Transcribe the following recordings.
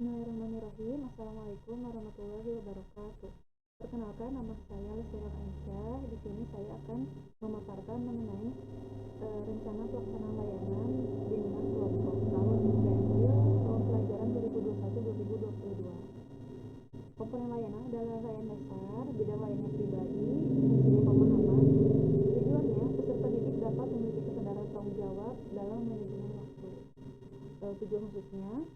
Bismillahirrahmanirrahim. Assalamualaikum warahmatullahi wabarakatuh. Perkenalkan, nama saya Lesira Aisyah. Di sini saya akan memaparkan mengenai rencana pelaksanaan layanan bimbingan kelompok tahun ganjil tahun pelajaran 2021-2022. Komponen layanan adalah layanan dasar, bidang layanan pribadi, fungsi pemahaman. Tujuannya, peserta didik dapat memiliki kesadaran tanggung jawab dalam manajemen waktu. Tujuan khususnya,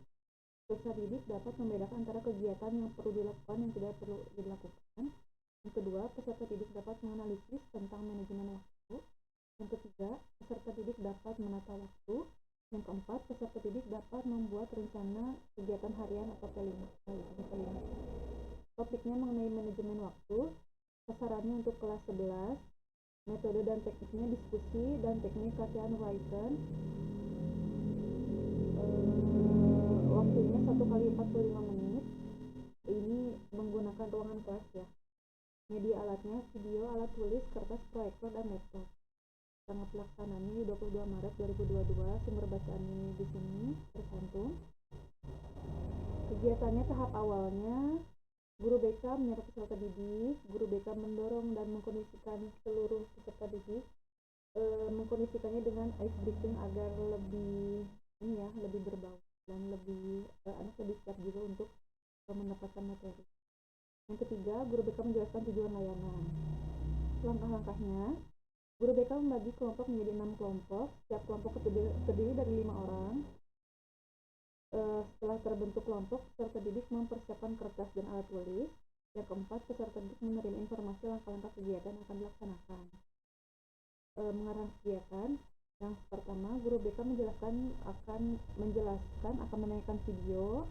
peserta didik dapat membedakan antara kegiatan yang perlu dilakukan dan tidak perlu dilakukan. Yang kedua, peserta didik dapat menganalisis tentang manajemen waktu. Yang ketiga, peserta didik dapat menata waktu. Yang keempat, peserta didik dapat membuat rencana kegiatan harian atau planning. Topiknya mengenai manajemen waktu. Sasarannya untuk kelas 11. Metode dan tekniknya diskusi dan teknik latihan Written. Waktunya 1 kali 45 menit. Ini menggunakan ruangan kelas ya. Media alatnya video, alat tulis, kertas, proyektor, dan laptop. Tanggal pelaksanaannya di 22 Maret 2022. Sumber bacaannya di sini tercantum. Kegiatannya tahap awalnya, guru BK menyapa peserta didik. Guru BK mendorong dan mengkondisikan seluruh peserta didik, mengkondisikannya dengan ice breaking agar lebih berbau dan anak lebih siap juga untuk mendapatkan materi. Yang ketiga, guru BK menjelaskan tujuan layanan. Langkah-langkahnya, guru BK membagi kelompok menjadi 6 kelompok. Setiap kelompok terdiri dari 5 orang. Setelah terbentuk kelompok, peserta didik mempersiapkan kertas dan alat tulis. Yang keempat, peserta didik menerima informasi langkah-langkah kegiatan yang akan dilaksanakan. Mengarang kegiatan. Yang pertama, guru BK akan menanyakan video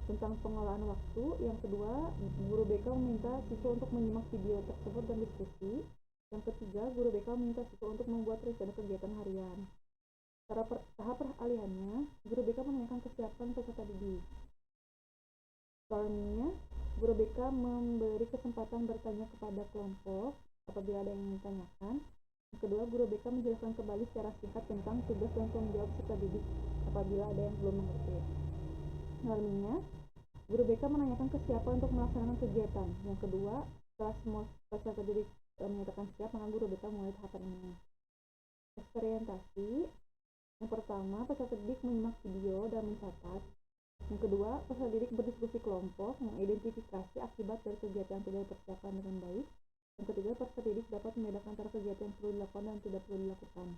tentang pengelolaan waktu. Yang kedua, guru BK meminta siswa untuk menyimak video tersebut dan diskusi. Yang ketiga, guru BK meminta siswa untuk membuat rencana kegiatan harian. Tahap peralihannya, guru BK menanyakan kesiapan peserta didik. Selanjutnya, guru BK memberi kesempatan bertanya kepada kelompok apabila ada yang ditanyakan. Yang kedua, guru BK menjelaskan kembali secara singkat tentang tugas dan tanggung jawab peserta didik apabila ada yang belum mengerti. Selanjutnya, guru BK menanyakan kesiapan untuk melaksanakan kegiatan. Yang kedua, setelah semua peserta didik menyatakan siap, maka guru BK mulai tahapan ini. Eksperimentasi. Yang pertama, peserta didik menyimak video dan mencatat. Yang kedua, peserta didik berdiskusi kelompok, mengidentifikasi akibat dari kegiatan yang tidak dipersiapkan dengan baik. Yang ketiga, peserta didik dapat membedakan antara kegiatan yang perlu dilakukan dan tidak perlu dilakukan.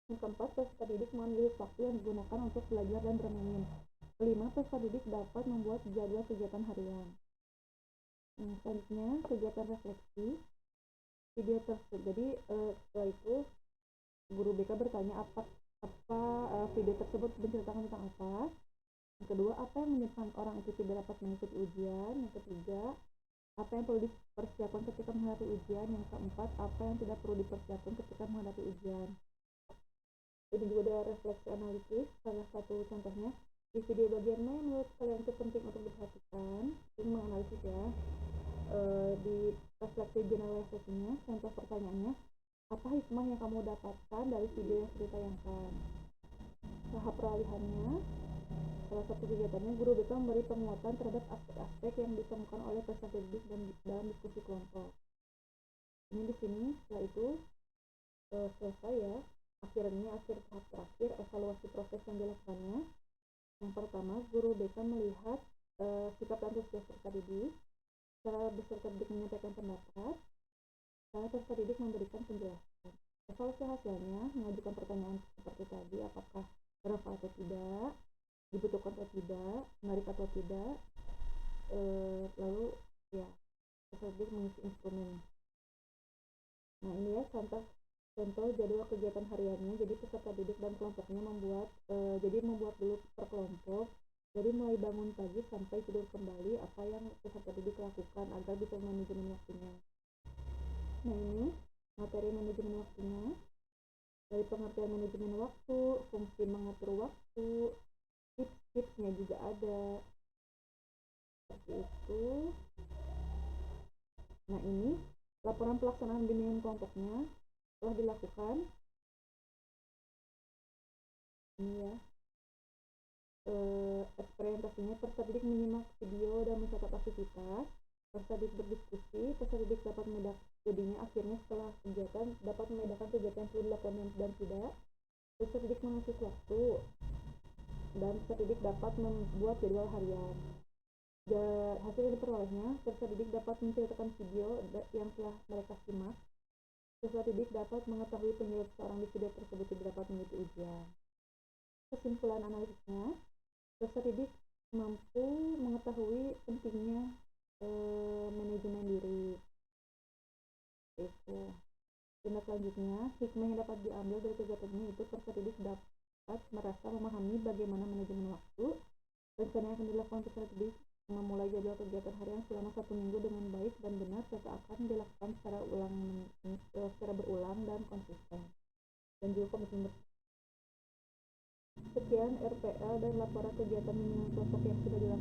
Yang keempat, peserta didik mengambil waktu yang digunakan untuk belajar dan bermain. Kelima, peserta didik dapat membuat jadwal kegiatan harian. Selanjutnya, kegiatan refleksi video tersebut. Jadi setelah itu guru BK bertanya apa video tersebut menceritakan tentang apa. Yang kedua, apa yang menyebabkan orang itu tidak dapat mengikuti ujian. Yang ketiga, apa yang perlu dipersiapkan ketika menghadapi ujian. Yang keempat, apa yang tidak perlu dipersiapkan ketika menghadapi ujian. Ini juga ada refleksi analisis. Salah satu contohnya, di video bagian mana yang menurut kalian itu penting untuk diperhatikan. Ini menganalisis ya. Di refleksi generalisasinya, contoh pertanyaannya, apa hikmah yang kamu dapatkan dari video yang sudah ditayangkan? Tahap peralihannya, salah satu kegiatannya, guru BK memberi penguatan terhadap aspek-aspek yang ditemukan oleh peserta didik dan dalam diskusi kelompok. Ini di sini, setelah itu selesai ya. Akhir tahap terakhir, evaluasi proses yang dilakukannya. Yang pertama, guru BK melihat sikap antusias peserta didik, cara peserta didik menyampaikan pendapat, cara peserta didik memberikan penjelasan. Evaluasi hasilnya, mengajukan pertanyaan seperti tadi, apakah relevan atau tidak, dibutuhkan atau tidak, menarik atau tidak, lalu ya peserta didik mengisi instrumen. Nah ini ya contoh jadwal kegiatan hariannya. Jadi peserta didik dan kelompoknya membuat dulu per kelompok. Jadi mulai bangun pagi sampai tidur kembali, apa yang peserta didik lakukan agar bisa manajemen waktunya. Nah ini materi manajemen waktunya. Dari pengertian manajemen waktu, fungsi mengatur waktu, tips-tipsnya juga ada. Seperti itu. Nah ini laporan pelaksanaan bimbingan kelompoknya telah dilakukan. Ini ya eksperimentasinya Contohnya, peserta didik menyimak video dan mencatat aktivitas, peserta didik berdiskusi, peserta didik dapat membedakan, jadinya akhirnya setelah kegiatan dapat membedakan kegiatan yang perlu dilakukan dan tidak, peserta didik mengatur waktu, dan peserta didik dapat membuat jadwal harian. Hasil yang diperolehnya, peserta didik dapat menceritakan video yang telah mereka simak. Peserta didik dapat mengetahui penyebab seseorang di video tersebut tidak dapat mengikuti ujian. Kesimpulan analisisnya, peserta didik mampu mengetahui pentingnya manajemen diri. Itu. Tindak lanjutnya, hikmah yang dapat diambil dari kegiatan ini itu peserta didik dapat merasa memahami bagaimana manajemen waktu. Rencana yang akan dilakukan peserta didik memulai jadwal kegiatan harian selama 1 minggu dengan baik dan benar serta akan dilakukan secara berulang dan konsisten, dan juga komitmen. Sekian RPL dan laporan kegiatan mingguan kelompok yang sudah dilakukan